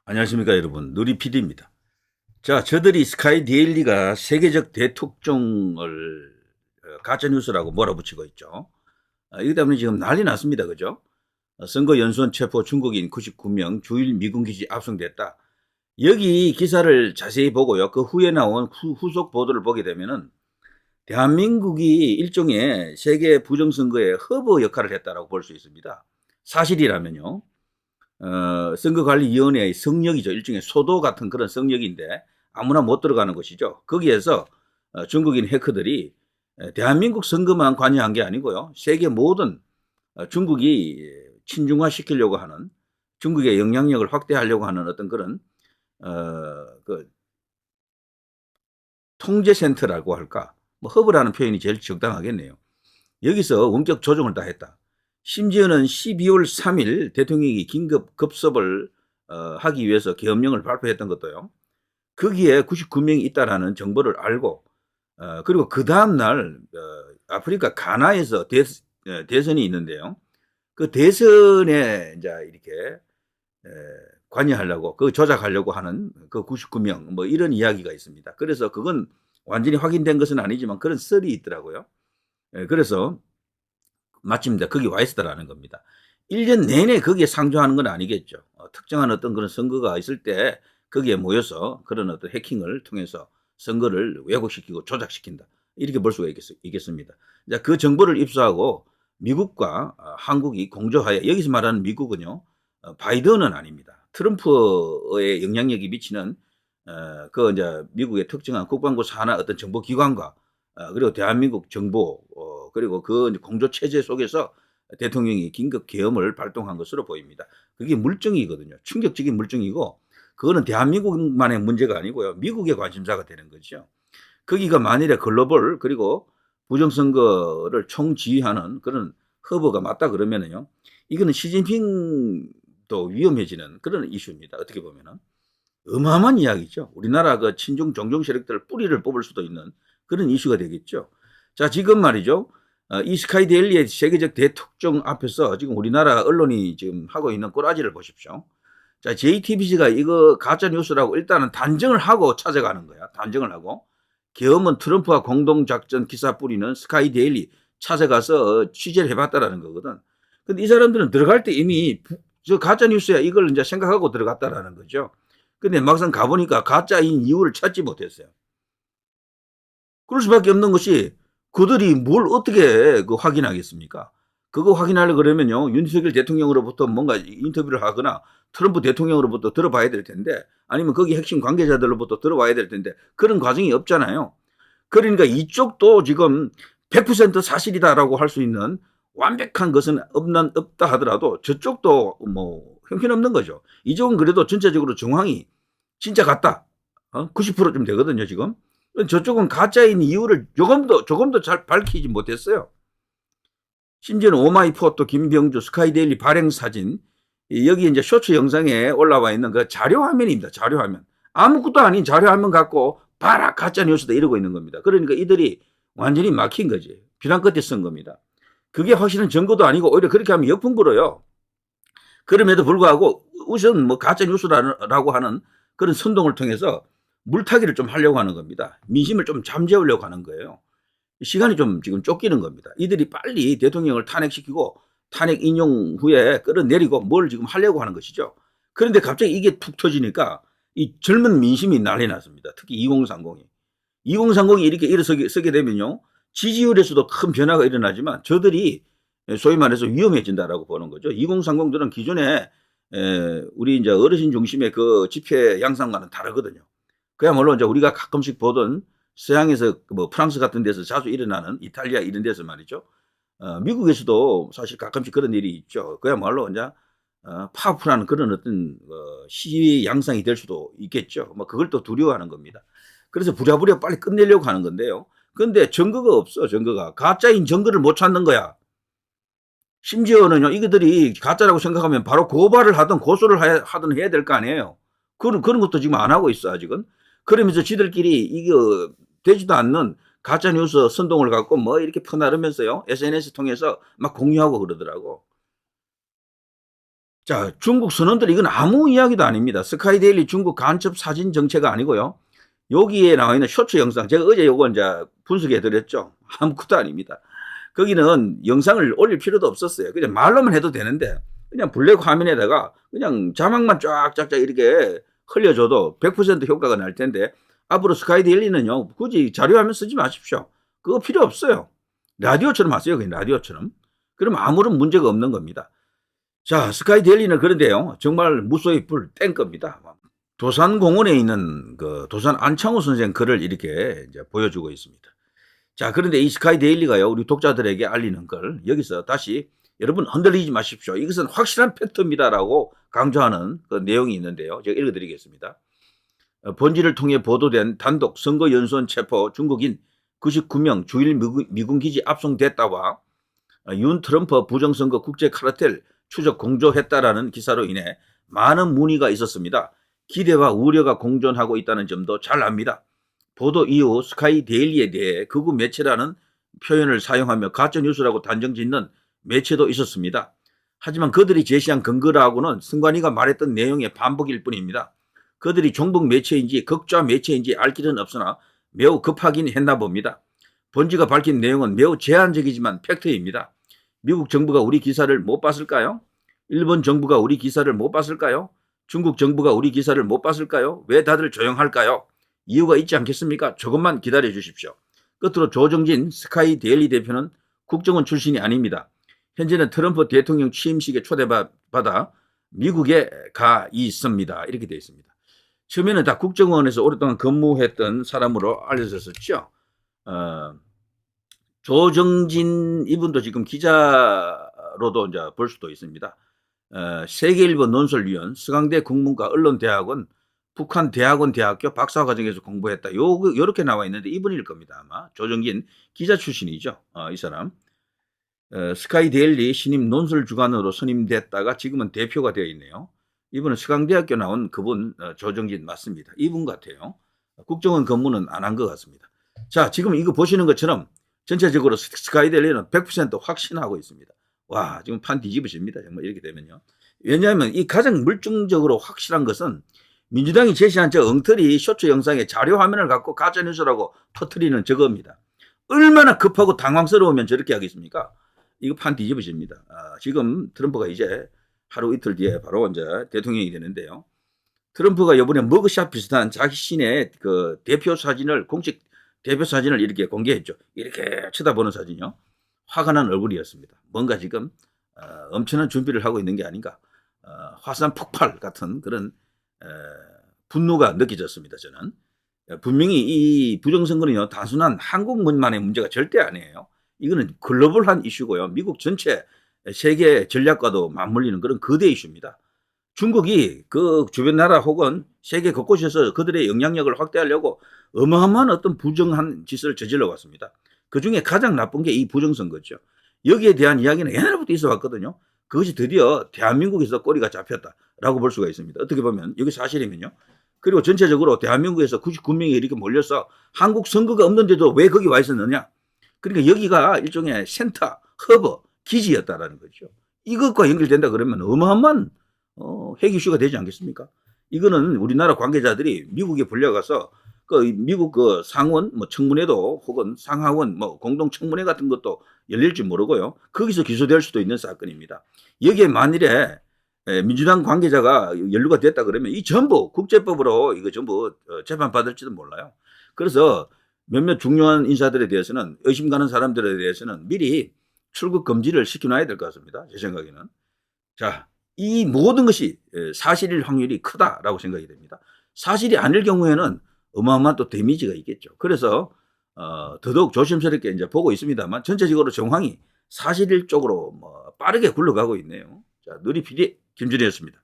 안녕하십니까 여러분, 누리 PD입니다. 자, 저들이 스카이 데일리가 세계적 대특종을 가짜 뉴스라고 몰아붙이고 있죠. 이것 때문에 지금 난리 났습니다. 그죠? 선거 연수원 체포 중국인 99명 주일 미군 기지 압송됐다. 여기 기사를 자세히 보고요. 그 후에 나온 후속 보도를 보게 되면은 대한민국이 일종의 세계 부정선거의 허브 역할을 했다라고 볼 수 있습니다. 사실이라면요. 선거관리위원회의 성역이죠. 일종의 소도 같은 그런 성역인데 아무나 못 들어가는 것이죠. 거기에서 중국인 해커들이 대한민국 선거만 관여한 게 아니고요. 세계 모든 중국이 친중화시키려고 하는, 중국의 영향력을 확대하려고 하는 어떤 그런 그 통제센터라고 할까, 뭐 허브라는 표현이 제일 적당하겠네요. 여기서 원격 조정을 다 했다. 심지어는 12월 3일 대통령이 긴급 급섭을 하기 위해서 계엄령을 발표했던 것도요. 거기에 99명이 있다라는 정보를 알고 그리고 그 다음날 아프리카 가나에서 대선이 있는데요. 그 대선에 이제 이렇게 관여하려고, 그 조작하려고 하는 그 99명 뭐 이런 이야기가 있습니다. 그래서 그건 완전히 확인된 것은 아니지만 그런 썰이 있더라고요. 그래서 마침 거기 와 있었다라는 겁니다. 1년 내내 거기에 상주하는 건 아니겠죠. 특정한 어떤 그런 선거가 있을 때 거기에 모여서 그런 어떤 해킹을 통해서 선거를 왜곡시키고 조작시킨다. 이렇게 볼 수가 있겠습니다. 그 정보를 입수하고 미국과 한국이 공조하에, 여기서 말하는 미국은요, 바이든은 아닙니다. 트럼프의 영향력이 미치는 그 이제 미국의 특정한 국방부 산하 어떤 정보기관과 그리고 대한민국 정부 그리고 그 공조 체제 속에서 대통령이 긴급 계엄을 발동한 것으로 보입니다. 그게 물증이거든요. 충격적인 물증이고 그거는 대한민국만의 문제가 아니고요. 미국의 관심사가 되는 거죠. 거기가 만일에 글로벌 그리고 부정선거를 총지휘하는 그런 허브가 맞다 그러면은요. 이거는 시진핑도 위험해지는 그런 이슈입니다. 어떻게 보면은. 어마어마한 이야기죠. 우리나라 그 친중 종종 세력들 뿌리를 뽑을 수도 있는 그런 이슈가 되겠죠. 자, 지금 말이죠. 이 스카이데일리의 세계적 대특종 앞에서 지금 우리나라 언론이 지금 하고 있는 꼬라지를 보십시오. 자, JTBC가 이거 가짜 뉴스라고 일단은 단정을 하고 찾아가는 거야. 단정을 하고. 계엄은 트럼프와 공동작전 기사 뿌리는 스카이데일리 찾아가서 취재를 해봤다라는 거거든. 근데 이 사람들은 들어갈 때 이미 저 가짜 뉴스야 이걸 이제 생각하고 들어갔다라는 거죠. 근데 막상 가보니까 가짜인 이유를 찾지 못했어요. 그럴 수밖에 없는 것이 그들이 뭘 어떻게 확인하겠습니까? 그거 확인하려고 그러면요. 윤석열 대통령으로부터 뭔가 인터뷰를 하거나 트럼프 대통령으로부터 들어봐야 될 텐데 아니면 거기 핵심 관계자들로부터 들어봐야 될 텐데 그런 과정이 없잖아요. 그러니까 이쪽도 지금 100% 사실이다라고 할 수 있는 완벽한 것은 없다 하더라도 저쪽도 뭐 형편없는 거죠. 이쪽은 그래도 전체적으로 정황이 진짜 같다. 90%좀 되거든요, 지금. 저쪽은 가짜인 이유를 조금도 잘 밝히지 못했어요. 심지어는 오마이포토 김병주 스카이데일리 발행 사진, 여기 이제 쇼츠 영상에 올라와 있는 그 자료 화면입니다. 자료 화면. 아무것도 아닌 자료 화면 갖고 봐라 가짜 뉴스다 이러고 있는 겁니다. 그러니까 이들이 완전히 막힌 거지. 비난 끝에 쓴 겁니다. 그게 확실한 증거도 아니고 오히려 그렇게 하면 역풍 불어요. 그럼에도 불구하고 우선 뭐 가짜 뉴스라고 하는 그런 선동을 통해서 물타기를 좀 하려고 하는 겁니다. 민심을 좀 잠재우려고 하는 거예요. 시간이 좀 지금 쫓기는 겁니다. 이들이 빨리 대통령을 탄핵시키고 탄핵 인용 후에 끌어내리고 뭘 지금 하려고 하는 것이죠. 그런데 갑자기 이게 툭 터지니까 이 젊은 민심이 난리 났습니다. 특히 2030이. 2030이 이렇게 일어서게 되면요. 지지율에서도 큰 변화가 일어나지만 저들이 소위 말해서 위험해진다라고 보는 거죠. 2030들은 기존에 우리 이제 어르신 중심의 그 집회 양상과는 다르거든요. 그야말로 이제 우리가 가끔씩 보던 서양에서 뭐 프랑스 같은 데서 자주 일어나는 이탈리아 이런 데서 말이죠. 미국에서도 사실 가끔씩 그런 일이 있죠. 그야말로 이제 파워풀한 그런 어떤 시위 양상이 될 수도 있겠죠. 뭐 그걸 또 두려워하는 겁니다. 그래서 부랴부랴 빨리 끝내려고 하는 건데요. 근데 증거가 없어, 증거가. 가짜인 증거를 못 찾는 거야. 심지어는요, 이것들이 가짜라고 생각하면 바로 고발을 하든 고소를 하든 해야 될 거 아니에요. 그런 것도 지금 안 하고 있어, 아직은. 그러면서 지들끼리 이거 되지도 않는 가짜뉴스 선동을 갖고 뭐 이렇게 퍼나르면서요, SNS 통해서 막 공유하고 그러더라고. 자, 중국 선원들 이건 아무 이야기도 아닙니다. 스카이데일리 중국 간첩 사진 정체가 아니고요. 여기에 나와 있는 쇼츠 영상, 제가 어제 요거 이제 분석해 드렸죠. 아무것도 아닙니다. 거기는 영상을 올릴 필요도 없었어요. 그냥 말로만 해도 되는데 그냥 블랙 화면에다가 그냥 자막만 쫙쫙쫙 이렇게 흘려줘도 100% 효과가 날 텐데 앞으로 스카이데일리는요 굳이 자료화면 쓰지 마십시오. 그거 필요 없어요. 라디오처럼 하세요. 그냥 라디오처럼. 그럼 아무런 문제가 없는 겁니다. 자, 스카이데일리는 그런데요 정말 무소의 불 뗀 겁니다. 도산공원에 있는 그 도산 안창호 선생 글을 이렇게 이제 보여주고 있습니다. 자, 그런데 이 스카이데일리가요 우리 독자들에게 알리는 걸 여기서 다시 여러분 흔들리지 마십시오. 이것은 확실한 팩트입니다라고 강조하는 그 내용이 있는데요. 제가 읽어드리겠습니다. 본지를 통해 보도된 단독 선거연수원 체포 중국인 99명 주일 미군기지 압송됐다와 윤 트럼프 부정선거 국제카르텔 추적 공조했다라는 기사로 인해 많은 문의가 있었습니다. 기대와 우려가 공존하고 있다는 점도 잘 압니다. 보도 이후 스카이데일리에 대해 극우 매체라는 표현을 사용하며 가짜뉴스라고 단정짓는 매체도 있었습니다. 하지만 그들이 제시한 근거라고는 승관이가 말했던 내용의 반복일 뿐입니다. 그들이 종북 매체인지 극좌 매체인지 알 길은 없으나 매우 급하긴 했나 봅니다. 본지가 밝힌 내용은 매우 제한적이지만 팩트입니다. 미국 정부가 우리 기사를 못 봤을까요? 일본 정부가 우리 기사를 못 봤을까요? 중국 정부가 우리 기사를 못 봤을까요? 왜 다들 조용할까요? 이유가 있지 않겠습니까? 조금만 기다려 주십시오. 끝으로 조정진 스카이데일리 대표는 국정원 출신이 아닙니다. 현재는 트럼프 대통령 취임식에 초대받아 미국에 가 있습니다. 이렇게 되어 있습니다. 처음에는 다 국정원에서 오랫동안 근무했던 사람으로 알려졌었죠. 조정진 이분도 지금 기자로도 이제 볼 수도 있습니다. 세계일보 논설위원, 서강대 국문과 언론대학원, 북한 대학원 대학교 박사과정에서 공부했다. 요렇게 나와 있는데 이분일 겁니다. 아마 조정진 기자 출신이죠. 이 사람. 스카이데일리 신임 논설주간으로 선임됐다가 지금은 대표가 되어 있네요. 이분은 서강대학교 나온 그분 조정진 맞습니다. 이분 같아요. 국정원 근무는 안 한 것 같습니다. 자, 지금 이거 보시는 것처럼 전체적으로 스카이데일리는 100% 확신하고 있습니다. 와, 지금 판 뒤집어집니다. 정말 이렇게 되면요. 왜냐하면 이 가장 물증적으로 확실한 것은 민주당이 제시한 저 엉터리 쇼츠 영상의 자료 화면을 갖고 가짜뉴스라고 터뜨리는 저겁니다. 얼마나 급하고 당황스러우면 저렇게 하겠습니까? 이거 판 뒤집어집니다. 지금 트럼프가 이제 하루 이틀 뒤에 바로 이제 대통령이 되는데요. 트럼프가 이번에 머그샷 비슷한 자신의 그 대표 사진을 공식 대표 사진을 이렇게 공개했죠. 이렇게 쳐다보는 사진이요. 화가 난 얼굴이었습니다. 뭔가 지금 엄청난 준비를 하고 있는 게 아닌가. 화산 폭발 같은 그런 분노가 느껴졌습니다. 저는. 분명히 이 부정선거는요. 단순한 한국만의 문제가 절대 아니에요. 이거는 글로벌한 이슈고요. 미국 전체 세계 전략과도 맞물리는 그런 거대 이슈입니다. 중국이 그 주변 나라 혹은 세계 곳곳에서 그들의 영향력을 확대하려고 어마어마한 어떤 부정한 짓을 저질러 왔습니다. 그중에 가장 나쁜 게 이 부정선거죠. 여기에 대한 이야기는 옛날부터 있어 왔거든요. 그것이 드디어 대한민국에서 꼬리가 잡혔다라고 볼 수가 있습니다. 어떻게 보면 여기 사실이면요. 그리고 전체적으로 대한민국에서 99명이 이렇게 몰려서 한국 선거가 없는데도 왜 거기 와 있었느냐. 그러니까 여기가 일종의 센터, 허브, 기지였다라는 거죠. 이것과 연결된다 그러면 어마어마한 핵 이슈가 되지 않겠습니까? 이거는 우리나라 관계자들이 미국에 불려가서 그 미국 그 상원 뭐 청문회도 혹은 상하원 뭐 공동 청문회 같은 것도 열릴지 모르고요. 거기서 기소될 수도 있는 사건입니다. 여기에 만일에 민주당 관계자가 연루가 됐다 그러면 이 전부 국제법으로 이거 전부 재판 받을지도 몰라요. 그래서 몇몇 중요한 인사들에 대해서는 의심 가는 사람들에 대해서는 미리 출국 금지를 시켜놔야 될 것 같습니다. 제 생각에는. 자, 이 모든 것이 사실일 확률이 크다라고 생각이 됩니다. 사실이 아닐 경우에는 어마어마한 또 데미지가 있겠죠. 그래서 더더욱 조심스럽게 이제 보고 있습니다만 전체적으로 정황이 사실일 쪽으로 뭐 빠르게 굴러가고 있네요. 자, 누리 PD 김준희였습니다.